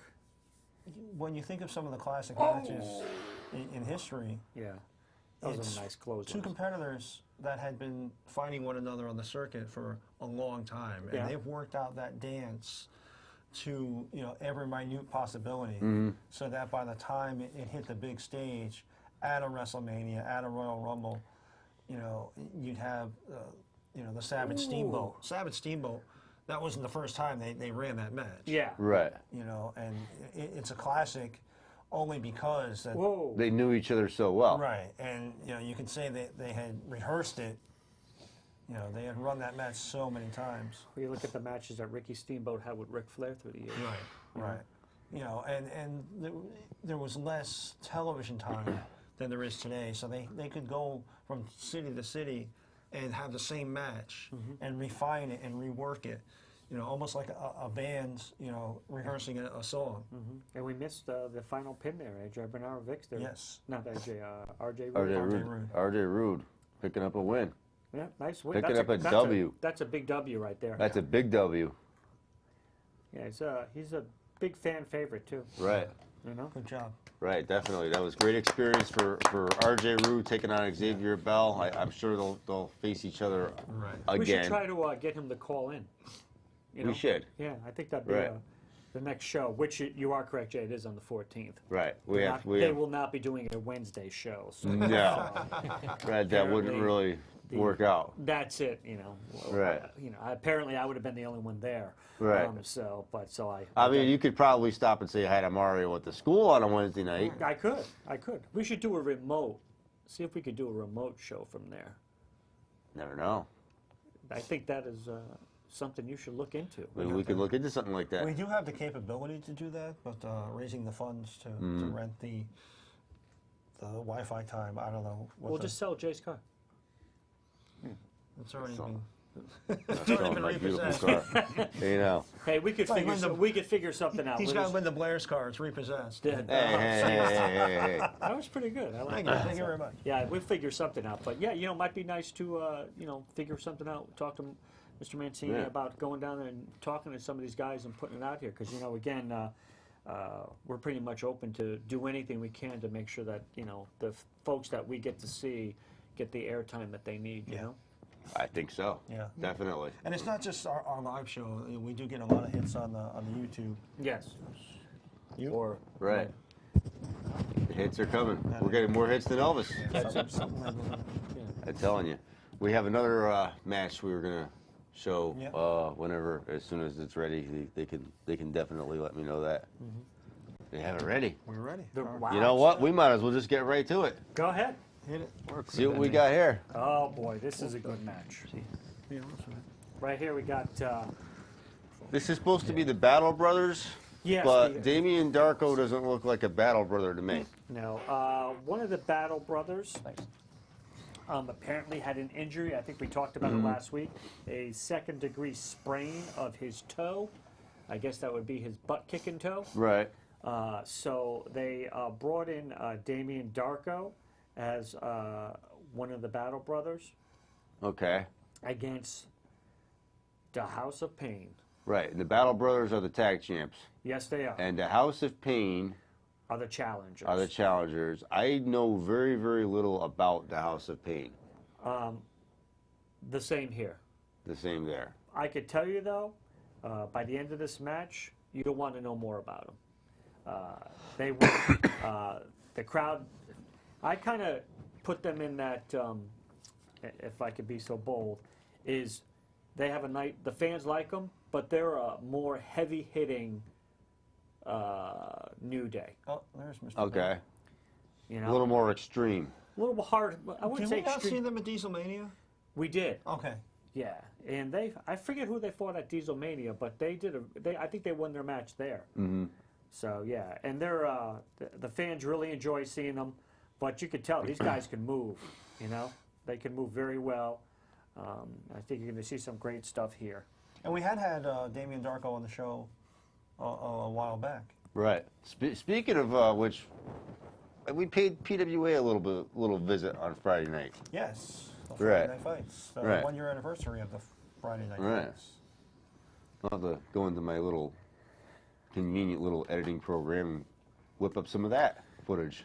When you think of some of the classic Oh. matches in history, Yeah, that was it's a nice close. two competitors that had been fighting one another on the circuit for a long time, and Yeah. they've worked out that dance to every minute possibility, so that by the time it hit the big stage at a WrestleMania, at a Royal Rumble, you'd have the Savage Steamboat. Savage Steamboat. That wasn't the first time they ran that match. Yeah. Right. And it's a classic only because that. Whoa. They knew each other so well. Right, and you can say that they had rehearsed it. They had run that match so many times. You look at the matches that Ricky Steamboat had with Ric Flair through the years. Right. And there was less television time than there is today, so they could go from city to city and have the same match and refine it and rework it. Almost like a band, rehearsing a song. And we missed the final pin there, AJ Bernard-Vicks there. Yes. Not AJ, RJ RJ Rude. Rude. RJ Rude picking up a win. Yeah, nice win. Picking up a that's W. That's a big W right there. That's a big W. Yeah, he's a big fan favorite too. Right. Good job. Right, definitely. That was great experience for RJ Rude taking on Xavier Bell. I'm sure they'll face each other Right. again. We should try to get him to call in. We should. Yeah, I think that'd be Right. the next show, which you are correct, Jay, it is on the 14th. Right. They will not be doing a Wednesday show. So No. Right, that wouldn't Apparently really work out. that's it, Right. Apparently, I would have been the only one there. Right. I I mean, you could probably stop and say hi to Mario at the school on a Wednesday night. I could. We should do a remote. See if we could do a remote show from there. Never know. I think that is something you should look into. Maybe we could look into something like that. We do have the capability to do that, but raising the funds to rent the Wi-Fi time, I don't know. We'll just sell Jay's car. It's already So- been. That's already showing been my beautiful repossessed. car. You know. Hey, we could like figure when the- we could figure something out. He's We'll got just- Linda Blair's car. It's repossessed. Yeah, Hey. that was pretty good. I like Thank you. that. Thank you very much. Yeah, we'll figure something out. But yeah, it might be nice to figure something out. Talk to Mr. Mancini Yeah. about going down there and talking to some of these guys and putting it out here. Because again, we're pretty much open to do anything we can to make sure that the folks that we get to see get the airtime that they need. You Yeah. know. I think so. Yeah. Definitely. And it's not just our live show. We do get a lot of hits on the YouTube. Yes. You? Or Right. The hits are coming. We're getting more hits than Elvis. Something like that. I'm telling you. We have another match we were gonna show Yeah. whenever, as soon as it's ready. They can definitely let me know that. They have it ready. We're ready. Wow. You know what? We might as well just get right to it. Go ahead. Hit it. See what we got here. Oh boy, this is a good match. Right here we got. This is supposed to be the Battle Brothers, Yes, but the- Damien Darko doesn't look like a Battle Brother to me. No, one of the Battle Brothers apparently had an injury. I think we talked about it last week. A second-degree sprain of his toe. I guess that would be his butt-kicking toe. Right. So they brought in Damien Darko as one of the Battle Brothers Okay. against the House of Pain. Right. And the Battle Brothers are the tag champs, Yes, they are. and the House of Pain Are the challengers. are the challengers. I know very, very little about the House of Pain. The same here. The same there. I could tell you though, by the end of this match, you don't want to know more about them. They were the crowd. I kind of put them in that, if I could be so bold, is they have a night. The fans like them, but they're a more heavy-hitting New Day. Oh, there's Mr. Okay. You know, A little more extreme. a little hard. I wouldn't Did say we not see extreme. them at Dieselmania? We did. Okay. Yeah, and I forget who they fought at Dieselmania, but they did I think they won their match there. So yeah, and they're the fans really enjoy seeing them, but you can tell these guys can move. You know, they can move very well. I think you're going to see some great stuff here. And we had Damien Darko on the show a while back. Right. Speaking of which, we paid PWA a little visit on Friday night. Yes, the Friday Right. Night Fights. The Right. 1-year anniversary of the Friday Night Right. Fights. I'll have to go into my little convenient little editing program and whip up some of that footage.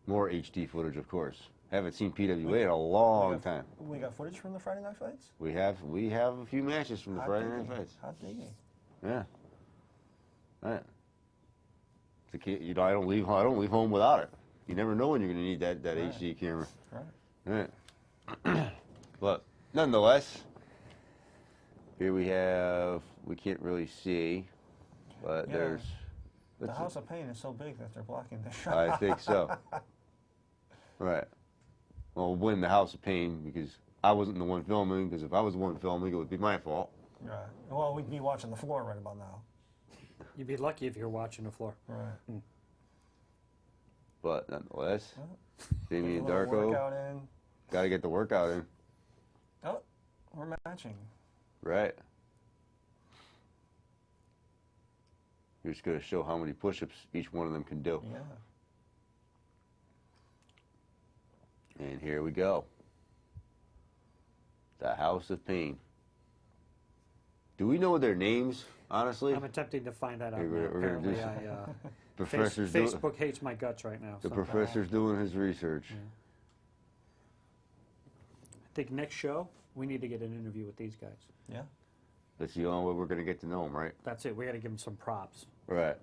More HD footage, of course. Haven't seen PWA in a long time. We got footage from the Friday Night Fights? We have a few matches from the Friday Night Fights. Hot digging. Yeah. Right. The kid, you know, I don't leave home without it. You never know when you're going to need that Right. HD camera. Right. Right. But nonetheless, here we can't really see, but Yeah. there's. The House of Pain is so big that they're blocking the shot. I think so. Right. Well, we'll win the House of Pain because I wasn't the one filming, because if I was the one filming, it would be my fault. Right. Well, we'd be watching the floor right about now. You'd be lucky if you're watching the floor. Right. But nonetheless, Get Damien a little Darko, workout in. got to get the workout in. Oh, we're matching. Right. You're just going to show how many push-ups each one of them can do. Yeah. And here we go. The House of Pain. Do we know their names, honestly? I'm attempting to find that out. Hey, Now. we're gonna do Apparently, Professor's doing, Facebook hates my guts right now. the So. professor's doing his research. I think next show we need to get an interview with these guys. Yeah. That's the only way we're going to get to know them, right? That's it. We got to give them some props. Right.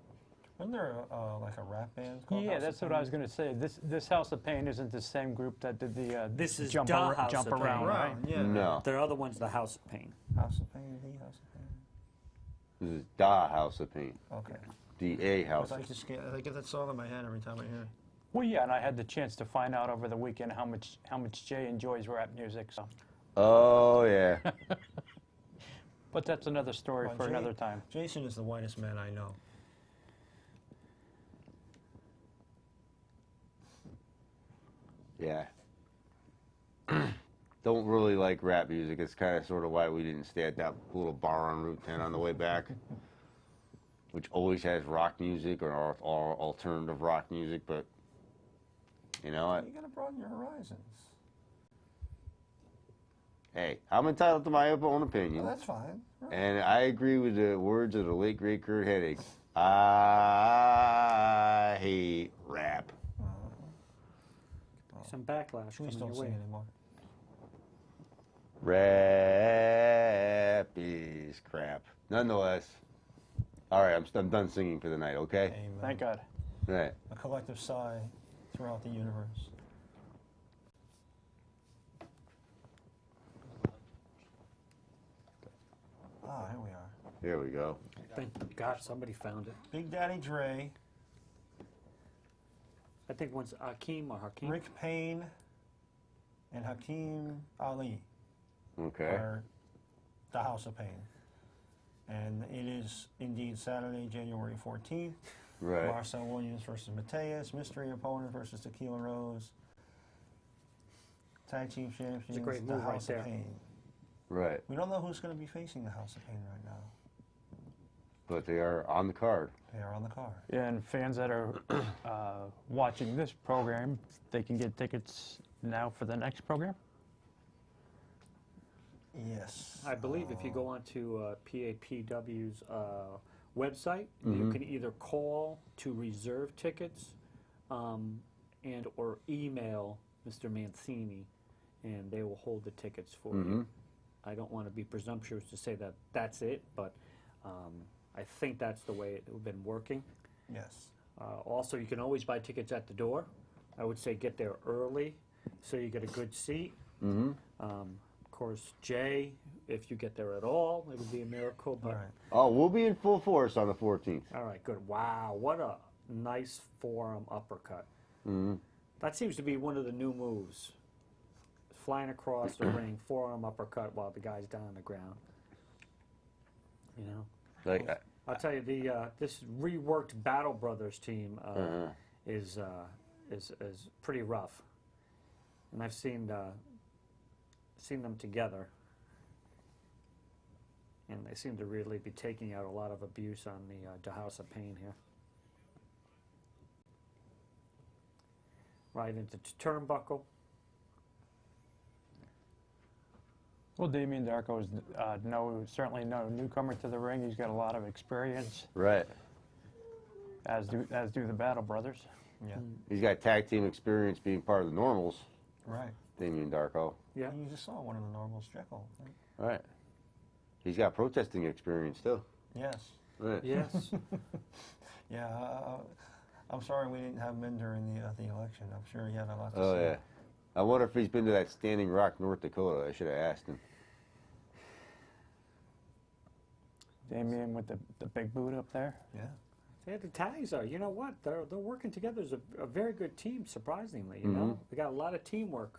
Wasn't there like a rap band called Yeah, House that's of what I Pain? was going to say. This House of Pain isn't the same group that did the This is jump, the House jump of Pain. around, right? Right, yeah. No. Their other one's the House of Pain. House of Pain, the House of Pain. This is Da House of Pain. Okay. D.A. House I of just I get that song in my head every time I hear it. Well, yeah, and I had the chance to find out over the weekend how much Jay enjoys rap music. So, Oh, yeah. but that's another story Well, for Jay- another time. Jason is the whitest man I know. Yeah. Don't really like rap music. It's kind of sort of why we didn't stay at that little bar on Route 10 on the way back, which always has rock music or alternative rock music. But you know what? You gotta broaden your horizons. Hey, I'm entitled to my own Well, opinion, that's fine. Right. and I agree with the words of the late great Kurt Hennig. I hate rap. Some backlash Please coming don't your sing way. anymore. Rap is crap. Nonetheless, all right, I'm done singing for the night. Okay. Amen. Thank God. Right. A collective sigh throughout the universe. Ah, here we are. Here we go. Thank God somebody found it. Big Daddy Dre, I think one's Hakeem or Hakeem. Rick Payne, and Hakeem Ali Okay. are the House of Pain. And it is indeed Saturday, January 14th. Right. Marcel Williams versus Mateus. Mystery opponent versus Tequila Rose. Tag team champions. great the move right House there. of Pain. Right. We don't know who's going to be facing the House of Pain right now. But they are on the card. They are on the card. And fans that are watching this program, they can get tickets now for the next program. Yes. I believe if you go onto PAPW's website, you can either call to reserve tickets and or email Mr. Mancini, and they will hold the tickets for you. I don't want to be presumptuous to say that that's it, but I think that's the way it's been working. Yes. Also, you can always buy tickets at the door. I would say get there early so you get a good seat. Of course, Jay, if you get there at all, it would be a miracle. But All right. Oh, we'll be in full force on the 14th. all right, good. Wow, what a nice forearm uppercut. That seems to be one of the new moves. Flying across the ring, forearm uppercut while the guy's down on the ground. You know? Like I'll tell you, this reworked Battle Brothers team is pretty rough, and I've seen them together, and they seem to really be taking out a lot of abuse on the House of Pain here. Right into turnbuckle. Well, Damien Darko is certainly no newcomer to the ring. He's got a lot of experience, Right. as do the Battle Brothers. Yeah. He's got tag team experience being part of the Normals, Right. Damien Darko. Yeah. You just saw one of the normals, Jekyll. Right? Right. He's got protesting experience too. Yes. Right. Yes. Yeah. I'm sorry we didn't have him in during the election. I'm sure he had a lot to Oh say. yeah. I wonder if he's been to that Standing Rock, North Dakota. I should have asked him. Damien with the big boot up there. Yeah. Yeah, the Tags are. You know what? They're working together as a very good team. Surprisingly, you know, they got a lot of teamwork.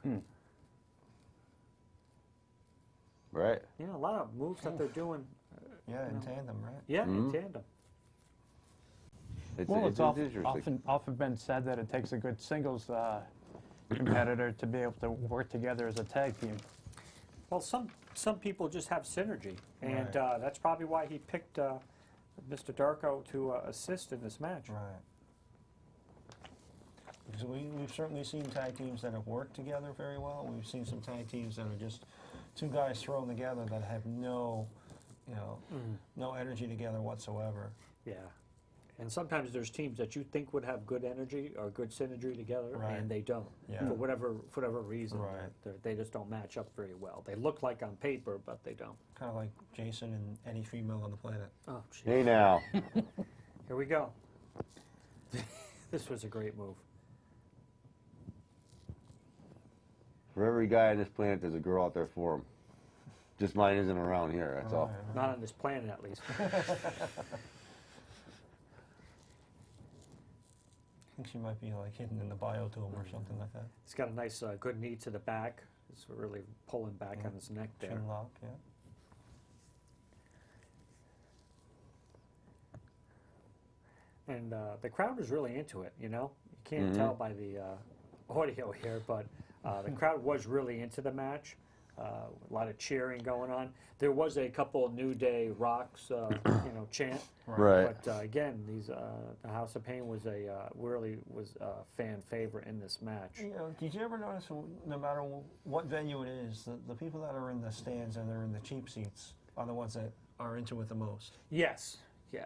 Right. You know, a lot of moves that they're doing. Yeah, in tandem, right? Yeah, in tandem. Well, it's interesting. often been said that it takes a good singles competitor to be able to work together as a tag team. Well, some people just have synergy, and Right. that's probably why he picked Mr. Darko to assist in this match. Right. Because we've certainly seen tag teams that have worked together very well. We've seen some tag teams that are just two guys thrown together that have no energy together whatsoever. Yeah. And sometimes there's teams that you think would have good energy or good synergy together, Right. and they don't. Yeah. For whatever reason. Right. They just don't match up very well. They look like on paper, but they don't. Kind of like Jason and any female on the planet. Oh, jeez. Hey now. Here we go. This was a great move. For every guy on this planet, there's a girl out there for him. Just mine isn't around here. That's all. Right. Not on this planet, at least. I think she might be like hidden in the biotome or something like that. It's got a nice, good knee to the back. It's really pulling back on his neck there. Chin lock, yeah. And the crowd was really into it, you know? You can't tell by the audio here, but the crowd was really into the match. A lot of cheering going on. There was a couple New Day Rocks, chant. Right. But again, the House of Pain was really was a fan favorite in this match. You know, did you ever notice, no matter what venue it is, the people that are in the stands and they're in the cheap seats are the ones that are into it the most? Yes. Yeah.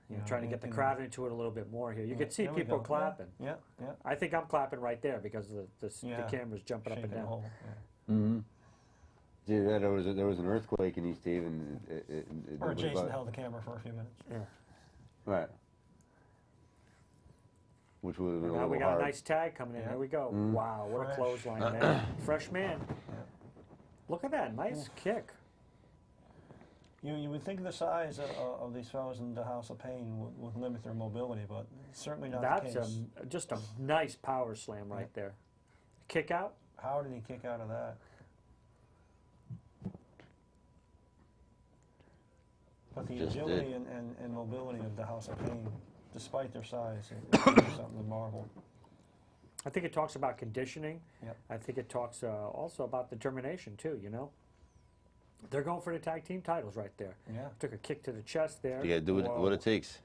You know, trying to get the crowd into it a little bit more here. You can see There we people go. clapping. Yeah, yeah. I think I'm clapping right there because the Yeah. camera's jumping up and Shaking the down. whole, yeah. Mm-hmm. Yeah, there was an earthquake in East Haven. Or Jason held the camera for a few minutes. Yeah. Right. Which would have been a Now little we got hard. a nice tag coming in. Yeah. There we go. Wow, what a Fresh. clothesline there. Fresh man. Yeah. Look at that, nice kick. You would think the size of these fellows in the House of Pain would limit their mobility, but certainly not That's the case. just a nice power slam right there. Kick out. How did he kick out of that? But the Just agility did. and mobility of the House of Pain, despite their size, is something to marvel. I think it talks about conditioning. Yep. I think it talks also about determination too, you know. They're going for the tag team titles right there. Yeah. Took a kick to the chest there. You gotta do Whoa. what it takes.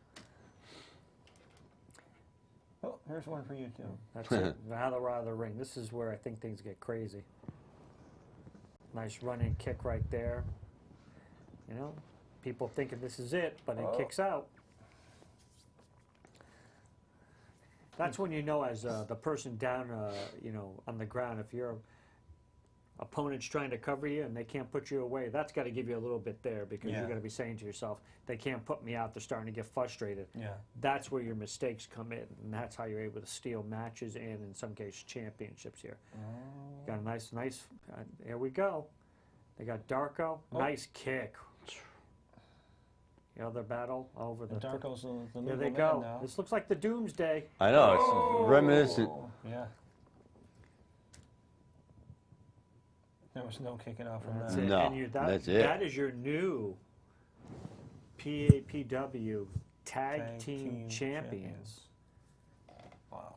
Oh, here's one for you too. That's it. Now they're out of the ring. This is where I think things get crazy. Nice running kick right there. You know, people thinking this is it, but it kicks out. That's when you know, as the person down, on the ground, if your opponent's trying to cover you and they can't put you away, that's got to give you a little bit there, because Yeah. you're going to be saying to yourself, they can't put me out. They're starting to get frustrated. Yeah. That's where your mistakes come in, and that's how you're able to steal matches and, in some cases, championships here. Got a nice. Here we go. They got Darko. Nice kick. The other battle over the. And Darko's the Here legal they man go. now. This looks like the Doomsday. I know, it's reminiscent. Yeah. There was no kicking out from That's that. it. No, And that's it. That is your new PAPW Tag Tag Team Team Champions. Wow.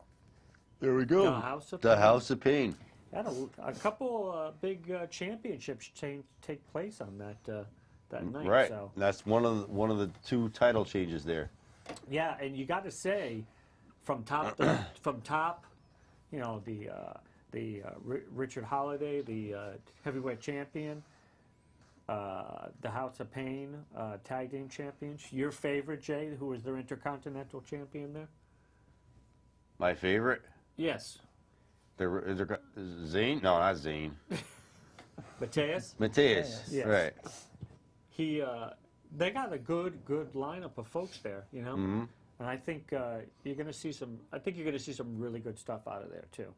There we go. The House of The Pain. House of Pain. Had a couple big championships take place on that night. Right. So That's one of the 2 title changes there. yeah, and you got to say, from top, you know, the Richard Holiday, the heavyweight champion, the House of Pain tag team champions. Your favorite, Jay, who was their intercontinental champion there? My favorite. Yes, Zane? No, not Zane. Mateus. Mateus. Yes. Right. He they got a good lineup of folks there, you know, Mm-hmm. and I think you're going to see some. I think you're going to see some really good stuff out of there too.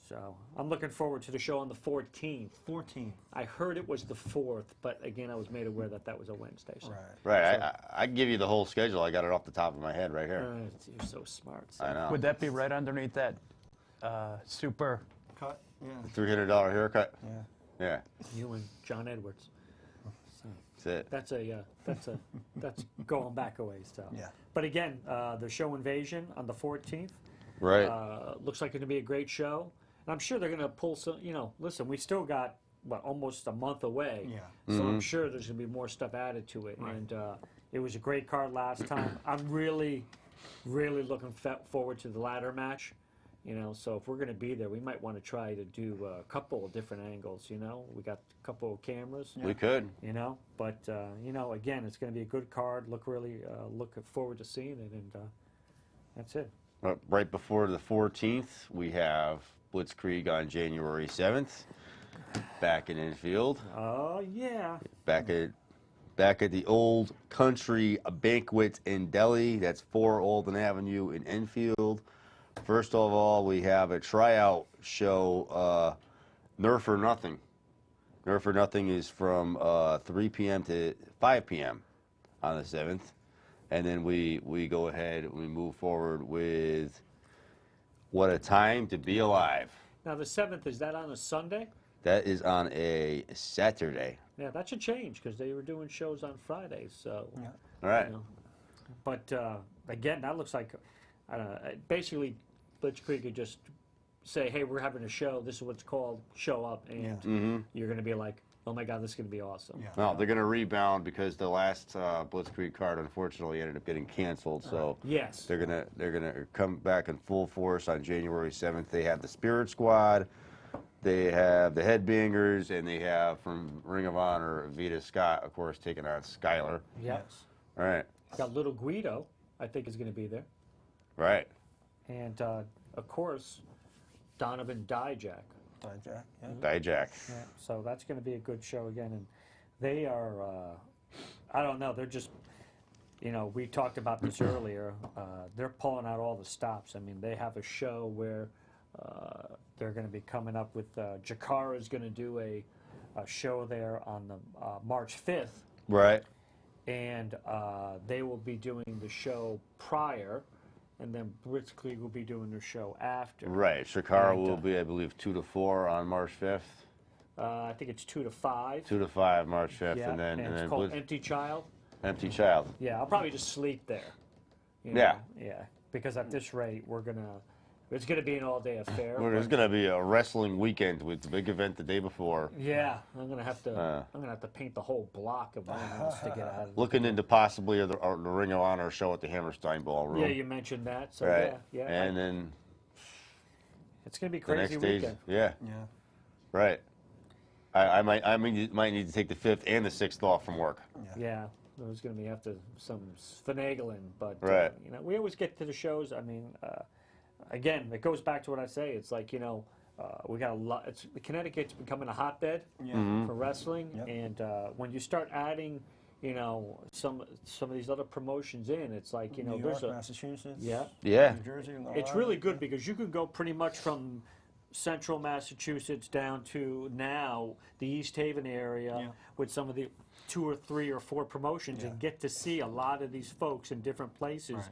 So I'm looking forward to the show on the 14th. 14. I heard it was the 4th, but again, I was made aware that was a Wednesday. So. Right. Right. I give you the whole schedule. I got it off the top of my head right here. You're so smart. So. I know. Would that be right underneath that super? Cut. Yeah. $300 haircut. Yeah. Yeah. You and John Edwards. So That's it. that's going back a ways. So. Yeah. But again, the show Invasion on the 14th. Right. Looks like it's going to be a great show. And I'm sure they're going to pull some, you know, listen, we still got, almost a month away. Yeah. So I'm sure there's going to be more stuff added to it. Right. And it was a great card last time. I'm really, really looking forward to the ladder match. You know, so if we're going to be there, we might want to try to do a couple of different angles, you know. We got a couple of cameras. We could. You know, but, you know, again, it's going to be a good card. Looking forward to seeing it. And that's it. Right before the 14th, we have Blitzkrieg on January 7th, back in Enfield, Oh, yeah. back at the Old Country Banquet in Delhi. That's 4 Olden Avenue in Enfield. First of all, we have a tryout show, Nerf or Nothing. Nerf or Nothing is from 3 p.m. to 5 p.m. on the 7th. And then we go ahead and we move forward with What a Time to Be Alive. Now, the 7th, is that on a Sunday? That is on a Saturday. Yeah, that should change because they were doing shows on Fridays. So, Yeah. All right. you know. But again, that looks like basically Blitzkrieg could just say, "Hey, we're having a show. This is what's called. Show up," and you're going to be like, "Oh my God, this is going to be awesome." Yeah. Well, they're going to rebound because the last Blitzkrieg card unfortunately ended up getting canceled. So Yes. they're gonna come back in full force on January 7th. They have the Spirit Squad, they have the Headbangers, and they have from Ring of Honor Vita Scott, of course, taking on Skylar. Yep. All right, Got Little Guido, I think, is going to be there, right. and of course, Donovan Dijak. Jack. Yeah. Dijak. Yeah, so that's going to be a good show again, and they are. I don't know. They're just. You know, we talked about this earlier. They're pulling out all the stops. I mean, they have a show where they're going to be coming up with. Jakara is going to do a show there on the March 5th, Right. and they will be doing the show prior, and then Blitzkrieg will be doing their show after. Right. Shakara And, will be, I believe, 2 to 4 on March 5th. I think it's 2 to 5. 2 to 5 March 5th, Yeah, and then it's called Empty Child. Empty Child. Yeah, I'll probably just sleep there. you Yeah. know? Yeah. Because at this rate, it's gonna be an all-day affair. Well, there's but- going to be a wrestling weekend with the big event the day before. Yeah, I'm gonna have to paint the whole block of my house to get out of it. Looking into possibly the Ring of Honor show at the Hammerstein Ballroom. Yeah, you mentioned that. So right. yeah. And then it's gonna be the crazy next days. weekend. Yeah. Yeah. Right. I might need to take the 5th and the 6th off from work. Yeah, there's going to be some finagling, but Right. you know, we always get to the shows. I mean, again, it goes back to what I say. It's like, you know, we got a lot. Connecticut's becoming a hotbed Mm-hmm. for wrestling, Yep. and when you start adding, you know, some of these other promotions in, it's like, you know, New there's York, a Massachusetts. yeah. Yeah. New Jersey. Long It's Island. really good because you can go pretty much from central Massachusetts down to now the East Haven area Yeah. with some of the 2 or 3 or 4 promotions and Yeah. get to see a lot of these folks in different places.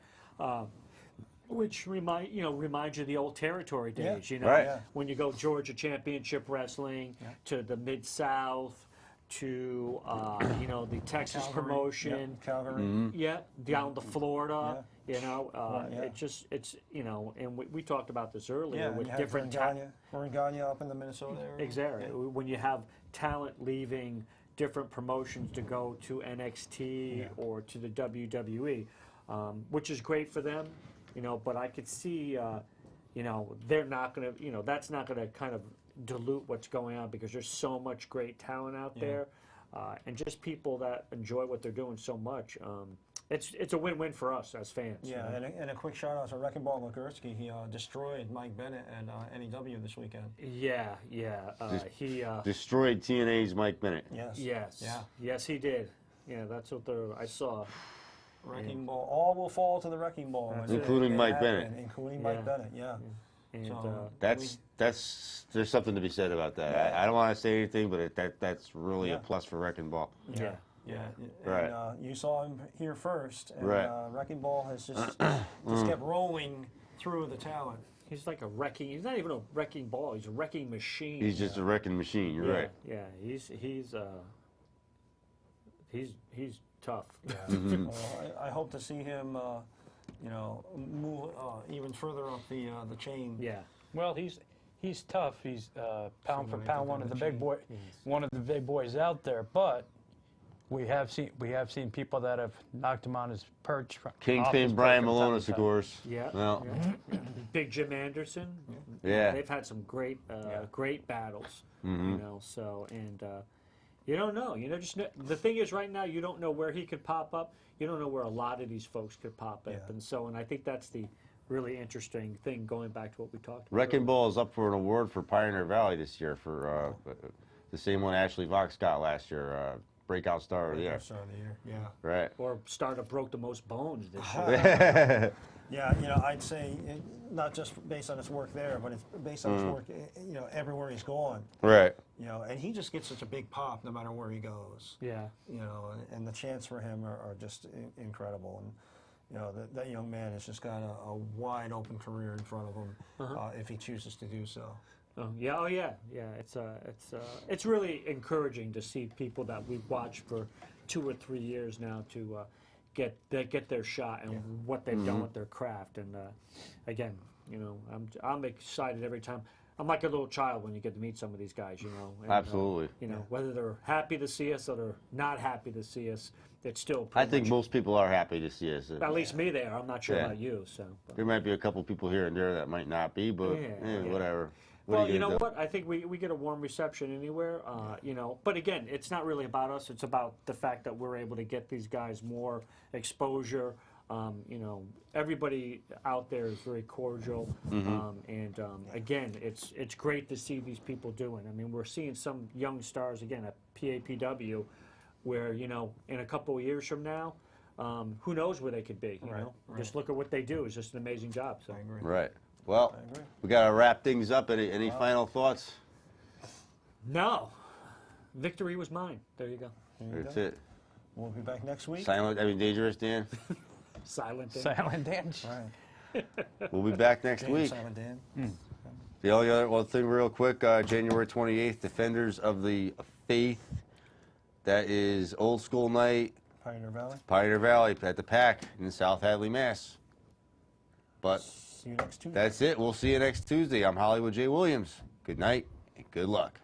Which reminds you of the old territory days, Yeah. you know, Right. Yeah. when you go Georgia Championship Wrestling to the Mid-South to the Texas Calgary, promotion. yeah, Calgary. Yeah, down to Florida. Yeah. It's and we talked about this earlier Yeah, with you have different Verngagne up in the Minnesota area. Exactly. Yeah. When you have talent leaving different promotions to go to NXT or to the WWE, which is great for them, but I could see, they're not going to, that's not going to kind of dilute what's going on because there's so much great talent out there, and just people that enjoy what they're doing so much. It's a win-win for us as fans. Yeah, and a quick shout out to Wrecking Ball Ligursky. He destroyed Mike Bennett and NEW this weekend. Yeah. He Destroyed TNA's Mike Bennett. Yes. yes, Yeah. yes, he did. Yeah, that's what I saw. Wrecking Ball. All will fall to the Wrecking Ball. That's when it. Including it Mike happened, Bennett. Including Mike Bennett. Yeah. And So, That's there's something to be said about that. I don't want to say anything, but that's really Yeah. a plus for Wrecking Ball. yeah. Yeah, Right. and you saw him here first, and Right. Wrecking Ball has just kept rolling through the talent. He's like a wrecking. He's not even a wrecking ball. He's a wrecking machine. He's just a wrecking machine. You're right. Yeah. He's tough. Well, I hope to see him, move even further up the chain. Yeah. Well, he's tough. He's pound for Somebody pound put one them of the in big chain. boy, one of the big boys out there. But we have seen people that have knocked him on his perch. off his Kingpin perch Brian from time to Malonis, of time. course. Yeah. Well, yeah. Big Jim Anderson. Yeah. They've had some great battles. Mm-hmm. So and you don't know. The thing is, right now you don't know where he could pop up. You don't know where a lot of these folks could pop up, Yeah. and I think that's the really interesting thing. Going back to what we talked about. Wrecking Ball is up for an award for Pioneer Valley this year for the same one Ashley Vox got last year, Breakout Star of the Year. Start of the year. Yeah. Right. Or Startup broke the most bones this year. Yeah, I'd say not just based on his work there, but it's based on his work, everywhere he's gone. Right. And he just gets such a big pop no matter where he goes. Yeah. And the chants for him are just incredible. And that young man has just got a wide open career in front of him if he chooses to do so. Oh yeah. It's really encouraging to see people that we've watched for 2 or 3 years now to get their shot and what they've done with their craft. And again, I'm excited every time. I'm like a little child when you get to meet some of these guys. And, Absolutely. Whether they're happy to see us or they're not happy to see us, it's still. I pretty think much- most people are happy to see us. At least me, they are. I'm not sure Yeah. about you. So. but- There might be a couple people here and there that might not be, but Yeah. whatever. What Well, are you gonna know do? what? I think we get a warm reception anywhere, But again, it's not really about us. It's about the fact that we're able to get these guys more exposure. Everybody out there is very cordial, and again, it's great to see these people doing. I mean, we're seeing some young stars again at PAPW, where in a couple of years from now, who knows where they could be? You know, just look at what they do. It's just an amazing job. So. I agree. Right. Well, I agree. we got to wrap things up. Any final thoughts? No, victory was mine. There you go. There you That's go. it. We'll be back next week. Dangerous, Dan. Silent. Day. Silent dance. Right. We'll be back next James week. Silent Dan. The only other one thing, real quick, January 28th, Defenders of the Faith. That is Old School Night, Pioneer Valley. Pioneer Valley at the PAC in South Hadley, Mass. But See you next Tuesday. that's it. We'll see you next Tuesday. I'm Hollywood J. Williams. Good night and good luck.